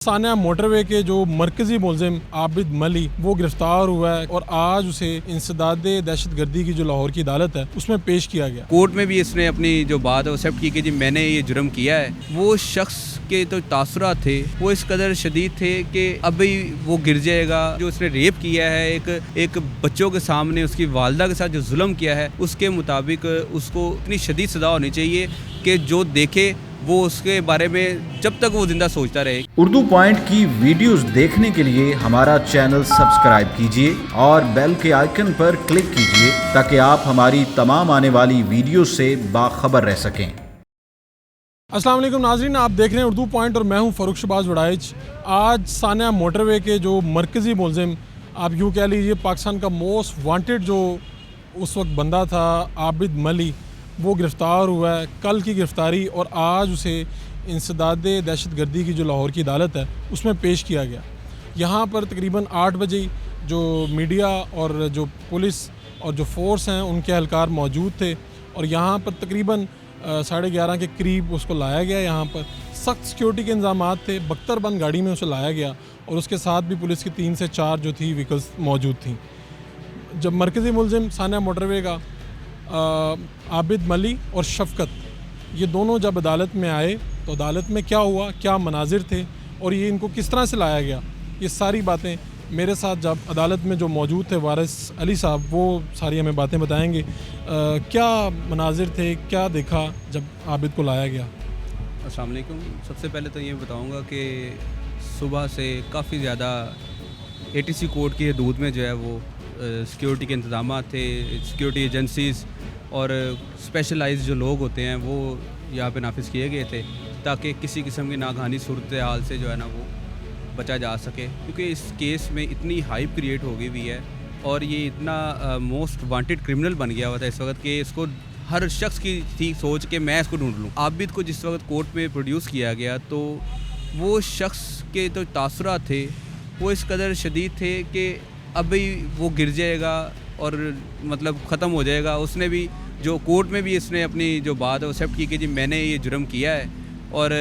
Sania motorway के जो मरकजी मुलजिम आबिद मली वो गिरफ्तार हुआ है और आज उसे इंसदाद दहशत गर्दी की जो लाहौर की अदालत है उसमें पेश किया गया। कोर्ट में भी इसने अपनी जो बात है एक्सेप्ट की कि जी मैंने ये जुर्म किया है। वो शख्स के तो तासुरात थे वो इस कदर शदीद थे कि अभी वो गिर जाएगा। जो उसने रेप किया है एक बच्चों के सामने उसकी वालदा के साथ जो जुल्म किया है उसके मुताबिक उसको इतनी शदीद सज़ा होनी चाहिए कि जो देखे वो उसके बारे में जब तक वो जिंदा सोचता रहे। उर्दू पॉइंट की वीडियोस देखने के लिए हमारा चैनल सब्सक्राइब कीजिए और बेल के आइकन पर क्लिक कीजिए ताकि आप हमारी तमाम आने वाली वीडियो से बाखबर रह सकें। अस्सलाम वालेकुम नाज़रीन, आप देख रहे हैं उर्दू पॉइंट और मैं हूं फ़ारूक शहबाज वड़ाइच। आज सानिया मोटरवे के जो मरकज़ी मुलजिम, आप यूँ कह लीजिए पाकिस्तान का मोस्ट वांटेड जो उस वक्त बंदा था आबिद मली, वो गिरफ़्तार हुआ है। कल की गिरफ़्तारी और आज उसे इंसदाद दहशत गर्दी की जो लाहौर की अदालत है उसमें पेश किया गया। यहाँ पर तकरीबन 8 बजे जो मीडिया और जो पुलिस और जो फोर्स हैं उनके एहलकार मौजूद थे और यहाँ पर तकरीबन 11:30 के करीब उसको लाया गया। यहाँ पर सख्त सिक्योरिटी के इंतजामात थे, बख्तरबंद गाड़ी में उसे लाया गया और उसके साथ भी पुलिस की 3 से 4 जो थी व्हीकल्स मौजूद थी। जब मरकज़ी मुलजिम सानिया मोटरवे का आबिद मली और शफ़क़त ये दोनों जब अदालत में आए तो अदालत में क्या हुआ, क्या मनाजिर थे और ये इनको किस तरह से लाया गया, ये सारी बातें मेरे साथ जब अदालत में जो मौजूद थे वारिस अली साहब वो सारी हमें बातें बताएंगे। क्या मनाजिर थे, क्या देखा जब आबिद को लाया गया। अस्सलाम वालेकुम। सबसे पहले तो ये बताऊंगा कि सुबह से काफ़ी ज़्यादा ATC कोर्ट की हदूद में जो है वो सिक्योरिटी के इंतजाम थे। सिक्योरिटी एजेंसीज़ और स्पेशलाइज्ड जो लोग होते हैं वो यहाँ पे नाफिज किए गए थे ताकि किसी किस्म की नागहानी सूरत हाल से जो है ना वो बचा जा सके, क्योंकि इस केस में इतनी हाइप क्रिएट हो गई हुई है और ये इतना मोस्ट वांटेड क्रिमिनल बन गया हुआ था इस वक्त कि इसको हर शख्स की थी सोच के मैं इसको ढूंढ लूँ। आबिद को जिस वक्त कोर्ट में प्रोड्यूस किया गया तो वो शख्स के तो तासुरात थे वो इस कदर शदीद थे कि अभी वो गिर जाएगा और मतलब ख़त्म हो जाएगा। उसने भी जो कोर्ट में भी इसने अपनी जो बात है एक्सेप्ट की कि जी मैंने ये जुर्म किया है और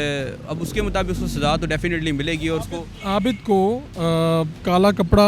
अब उसके मुताबिक उसको सज़ा तो डेफिनेटली मिलेगी। और उसको आबिद को काला कपड़ा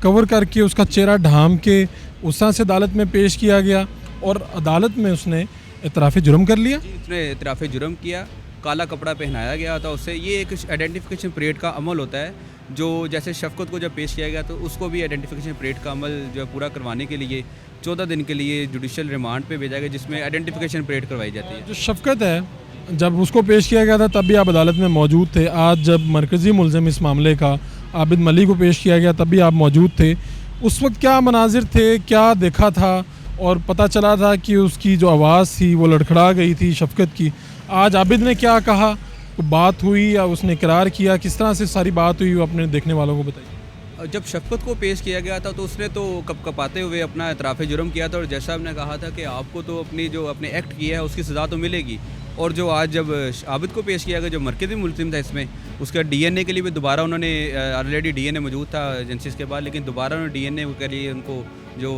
कवर करके उसका चेहरा ढाम के उस तरह से अदालत में पेश किया गया और अदालत में उसने इतराफ़ जुर्म कर लिया। उसने इतराफ़ जुर्म किया, काला कपड़ा पहनाया गया था उससे। ये एक आइडेंटिफिकेशन परेड का अमल होता है जो जैसे शफ़क़त को जब पेश किया गया तो उसको भी आइडेंटिफिकेशन परेड का अमल जो है पूरा करवाने के लिए 14 दिन के लिए जुडिशल रिमांड पे भेजा गया जिसमें आइडेंटिफिकेशन परेड करवाई जाती है। जो शफ़क़त है जब उसको पेश किया गया था तब भी आप अदालत में मौजूद थे। आज जब मरकज़ी मुलजिम इस मामले का आबिद मली को पेश किया गया तब भी आप मौजूद थे। उस वक्त क्या मनाजिर थे, क्या देखा था और पता चला था कि उसकी जो आवाज़ थी वो लड़खड़ा गई थी शफ़क़त की। आज आबिद ने क्या कहा, बात हुई या उसने इकरार किया, किस तरह से सारी बात हुई वो अपने देखने वालों को बताइए। जब शफ़क़त को पेश किया गया था तो उसने तो कपकपाते हुए अपना इतराफ़ जुर्म किया था और जैसा हमने कहा था कि आपको तो अपनी जो अपने एक्ट किया है उसकी सज़ा तो मिलेगी। और जो आज जब आबिद को पेश किया गया जो मरकज़ी मुलजिम था इसमें उसका DNA के लिए भी दोबारा उन्होंने ऑलरेडी DNA मौजूद था एजेंसीज़ के बाद, लेकिन दोबारा उन्होंने DNA के लिए उनको जो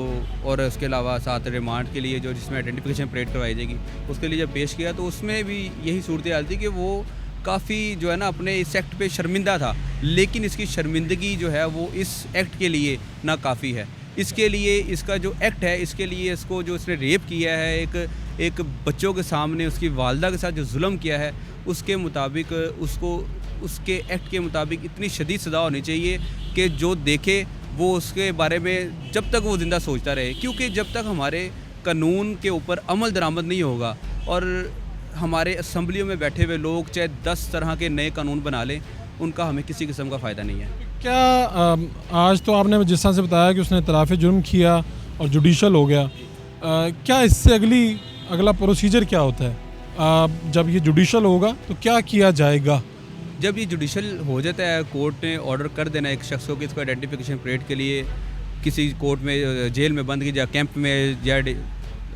और उसके अलावा साथ रिमांड के लिए जो जिसमें आइडेंटिफिकेशन परेड करवाई जाएगी उसके लिए जब पेश किया तो उसमें भी यही सूरत हाल थी कि वो काफ़ी जो है ना अपने इस एक्ट पे शर्मिंदा था, लेकिन इसकी शर्मिंदगी जो है वो इस एक्ट के लिए ना काफ़ी है। इसके लिए इसका जो एक्ट है इसके लिए इसको जो इसने रेप किया है एक बच्चों के सामने उसकी वालदा के साथ जो जुल्म किया है उसके मुताबिक उसको उसके एक्ट के मुताबिक इतनी शदीद सज़ा होनी चाहिए कि जो देखे वो उसके बारे में जब तक वो ज़िंदा सोचता रहे, क्योंकि जब तक हमारे कानून के ऊपर अमल दरामद नहीं होगा और हमारे असम्बलियों में बैठे हुए लोग चाहे 10 तरह के नए कानून बना लें उनका हमें किसी किस्म का फ़ायदा नहीं है। क्या आज तो आपने जिस तरह से बताया कि उसने इतराफ़ जुर्म किया और जुडिशल हो गया, क्या इससे अगला प्रोसीजर क्या होता है? जब ये जुडिशल होगा तो क्या किया जाएगा? जब ये जुडिशल हो जाता है कोर्ट ने ऑर्डर कर देना एक शख्स को कि इसको आइडेंटिफिकेशन परेड के लिए किसी कोर्ट में जेल में बंद किया कैंप में या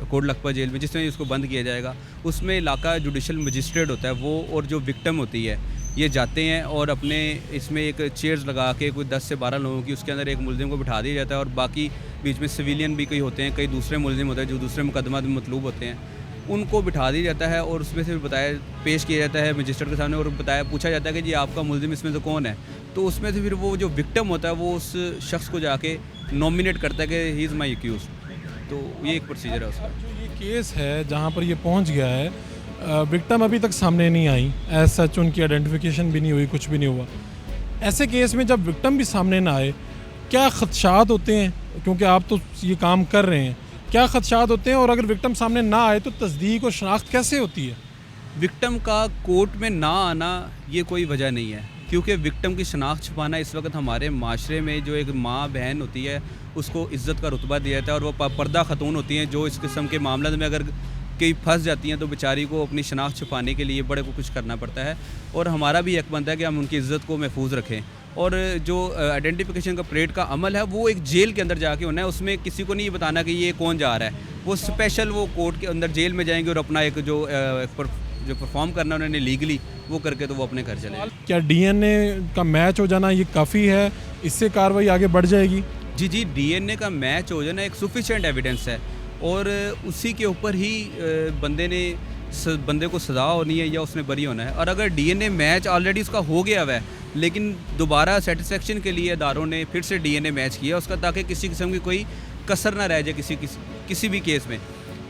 कोट लखपत जेल में जिसमें उसको बंद किया जाएगा, उसमें इलाका जुडिशल मजिस्ट्रेट होता है वो और जो विक्टिम होती है ये जाते हैं और अपने इसमें एक चेयर्स लगा के कोई 10 से 12 लोगों की उसके अंदर एक मुलजिम को बिठा दिया जाता है और बाकी बीच में सिविलियन भी कई होते हैं, कई दूसरे मुलजिम होते हैं जो दूसरे मुकदमा में मतलूब होते हैं। ان کو بٹھا دیا جاتا ہے اور اس میں سے بتایا پیش کیا جاتا ہے مجسٹریٹ کے سامنے اور پوچھا جاتا ہے کہ جی آپ کا ملزم اس میں سے کون ہے. تو اس میں سے پھر وہ جو وکٹم ہوتا ہے وہ اس شخص کو جا کے نومینیٹ کرتا ہے کہ ہی از مائی ایکیوز. تو یہ ایک پروسیجر ہے اس کا. جو یہ کیس ہے جہاں پر یہ پہنچ گیا ہے, وکٹم ابھی تک سامنے نہیں آئی, ایز سچ ان کی آئیڈینٹیفیکیشن بھی نہیں ہوئی, کچھ بھی نہیں ہوا. ایسے کیس میں جب وکٹم بھی سامنے نہ آئے, کیا خدشات ہوتے ہیں, کیونکہ آپ تو یہ کام کر رہے ہیں, کیا خدشات ہوتے ہیں, اور اگر وکٹم سامنے نہ آئے تو تصدیق اور شناخت کیسے ہوتی ہے؟ وکٹم کا کورٹ میں نہ آنا یہ کوئی وجہ نہیں ہے, کیونکہ وکٹم کی شناخت چھپانا اس وقت ہمارے معاشرے میں جو ایک ماں بہن ہوتی ہے اس کو عزت کا رتبہ دیا جاتا ہے, اور وہ پردہ خاتون ہوتی ہیں جو اس قسم کے معاملات میں اگر کئی پھنس جاتی ہیں تو بیچاری کو اپنی شناخت چھپانے کے لیے بڑے کو کچھ کرنا پڑتا ہے. اور ہمارا بھی ایک بنتا ہے کہ ہم ان کی عزت کو محفوظ رکھیں. اور جو آئیڈینٹیفیکیشن کا پریڈ کا عمل ہے وہ ایک جیل کے اندر جا کے ہونا ہے, اس میں کسی کو نہیں بتانا کہ یہ کون جا رہا ہے. وہ اسپیشل وہ کورٹ کے اندر جیل میں جائیں گے اور اپنا ایک جو پرفارم کرنا انہوں نے لیگلی وہ کر کے تو وہ اپنے گھر چلے جائیں. کیا ڈی این اے کا میچ ہو جانا یہ کافی ہے, اس سے کارروائی آگے بڑھ جائے گی؟ جی ڈی این اے کا میچ ہو جانا ایک سفیشینٹ ایویڈنس ہے, اور اسی کے اوپر ہی بندے کو سزا ہونی ہے یا اس نے بری ہونا ہے. اور اگر ڈی این اے میچ آلریڈی اس کا ہو گیا ہوا ہے, لیکن دوبارہ سیٹسفیکشن کے لیے اداروں نے پھر سے ڈی این اے میچ کیا اس کا, تاکہ کسی قسم کی کوئی کسر نہ رہ جائے کسی بھی کیس میں.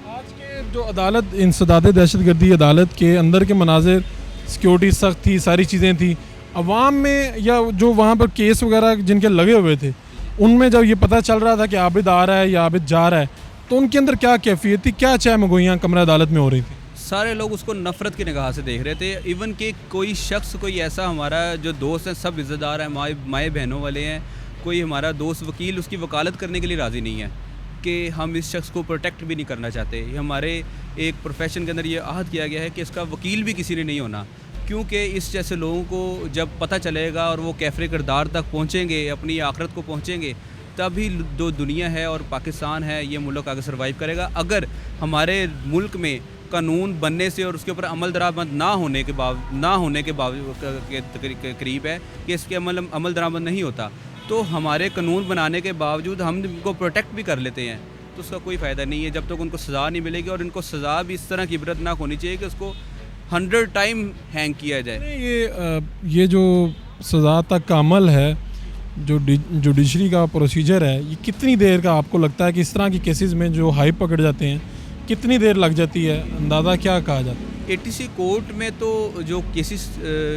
آج کے جو عدالت, انسداد دہشت گردی عدالت کے اندر کے مناظر, سیکیورٹی سخت تھی, ساری چیزیں تھیں, عوام میں یا جو وہاں پر کیس وغیرہ جن کے لگے ہوئے تھے ان میں جب یہ پتہ چل رہا تھا کہ عابد آ رہا ہے یا عابد جا رہا ہے, تو ان کے اندر کیا کیفیت تھی, کیا چہ مگوئیاں کمرہ عدالت میں ہو رہی تھی؟ سارے لوگ اس کو نفرت کی نگاہ سے دیکھ رہے تھے. ایون کہ کوئی شخص, کوئی ایسا ہمارا جو دوست ہیں, سب عزت دار ہیں, مائیں بہنوں والے ہیں, کوئی ہمارا دوست وکیل اس کی وکالت کرنے کے لیے راضی نہیں ہے کہ ہم اس شخص کو پروٹیکٹ بھی نہیں کرنا چاہتے. یہ ہمارے ایک پروفیشن کے اندر یہ عہد کیا گیا ہے کہ اس کا وکیل بھی کسی نے نہیں ہونا, کیونکہ اس جیسے لوگوں کو جب پتہ چلے گا اور وہ کیفر کردار تک پہنچیں گے, اپنی آخرت کو پہنچیں گے, تبھی جو دنیا ہے اور پاکستان ہے یہ ملک آگے سروائیو کرے گا. اگر ہمارے ملک میں قانون بننے سے اور اس کے اوپر عمل درآمد نہ ہونے کے قریب ہے کہ اس کے عمل درآمد نہیں ہوتا, تو ہمارے قانون بنانے کے باوجود ہم ان کو پروٹیکٹ بھی کر لیتے ہیں, تو اس کا کوئی فائدہ نہیں ہے جب تک ان کو سزا نہیں ملے گی. اور ان کو سزا بھی اس طرح کی عبرتناک ہونی چاہیے کہ اس کو 100 ٹائم ہینگ کیا جائے. یہ جو سزا تک کا عمل ہے, جو جوڈیشری کا پروسیجر ہے, یہ کتنی دیر کا آپ کو لگتا ہے کہ اس طرح کی کیسز میں جو ہائی پکڑ جاتے ہیں کتنی دیر لگ جاتی ہے, اندازہ کیا کہا جاتا ہے؟ اے ٹی سی کورٹ میں تو جو کیسز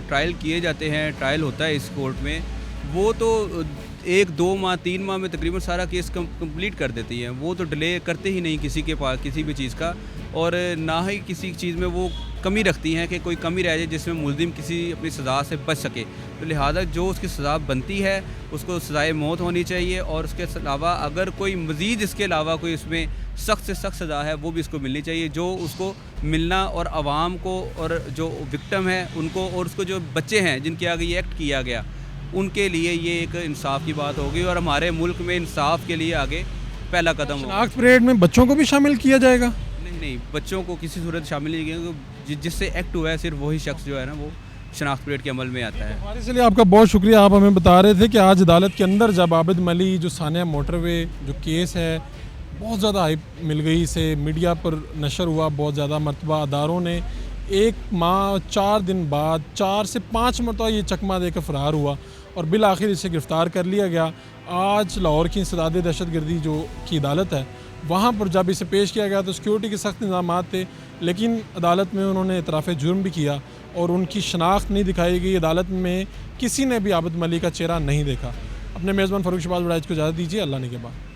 ٹرائل کیے جاتے ہیں, ٹرائل ہوتا ہے اس کورٹ میں, وہ تو 1-2 ماہ 3 ماہ میں تقریباً سارا کیس کمپلیٹ کر دیتی ہیں. وہ تو ڈیلے کرتے ہی نہیں کسی کے پاس کسی بھی چیز کا, اور نہ ہی کسی چیز میں وہ کمی رکھتی ہیں کہ کوئی کمی رہ جائے جس میں ملزم کسی اپنی سزا سے بچ سکے. تو لہٰذا جو اس کی سزا بنتی ہے اس کو سزائے موت ہونی چاہیے, اور اس کے علاوہ اگر کوئی مزید اس کے علاوہ کوئی اس میں سخت سے سخت سزا ہے وہ بھی اس کو ملنی چاہیے, جو اس کو ملنا, اور عوام کو اور جو وکٹم ہے ان کو, اور اس کو جو بچے ہیں جن کے آگے یہ ایکٹ کیا گیا ان کے لیے یہ ایک انصاف کی بات ہوگی, اور ہمارے ملک میں انصاف کے لیے آگے پہلا قدم ہوگا. شناخت پریڈ میں بچوں کو بھی شامل کیا جائے گا؟ نہیں, بچوں کو کسی صورت شامل نہیں کیا, جس سے ایکٹ ہوا ہے صرف وہی شخص جو ہے نا وہ شناخت پریڈ کے عمل میں آتا ہے. ہمارے اس لیے آپ کا بہت شکریہ. آپ ہمیں بتا رہے تھے کہ آج عدالت کے اندر جب عابد ملی جو ثانیہ موٹر وے جو کیس ہے بہت زیادہ ہائپ مل گئی, اسے میڈیا پر نشر ہوا بہت زیادہ مرتبہ, اداروں نے 1 ماہ 4 دن بعد 4 سے 5 مرتبہ یہ چکمہ دے کر فرار ہوا, اور بالآخر اسے گرفتار کر لیا گیا. آج لاہور کی انسداد دہشت گردی جو کی عدالت ہے وہاں پر جب اسے پیش کیا گیا تو سیکیورٹی کے سخت انتظامات تھے, لیکن عدالت میں انہوں نے اعتراف جرم بھی کیا اور ان کی شناخت نہیں دکھائی گئی. عدالت میں کسی نے بھی عابد ملی کا چہرہ نہیں دیکھا. اپنے میزبان فاروق شہباز وڑائچ کو اجازت دیجیے. اللہ نے کے بعد.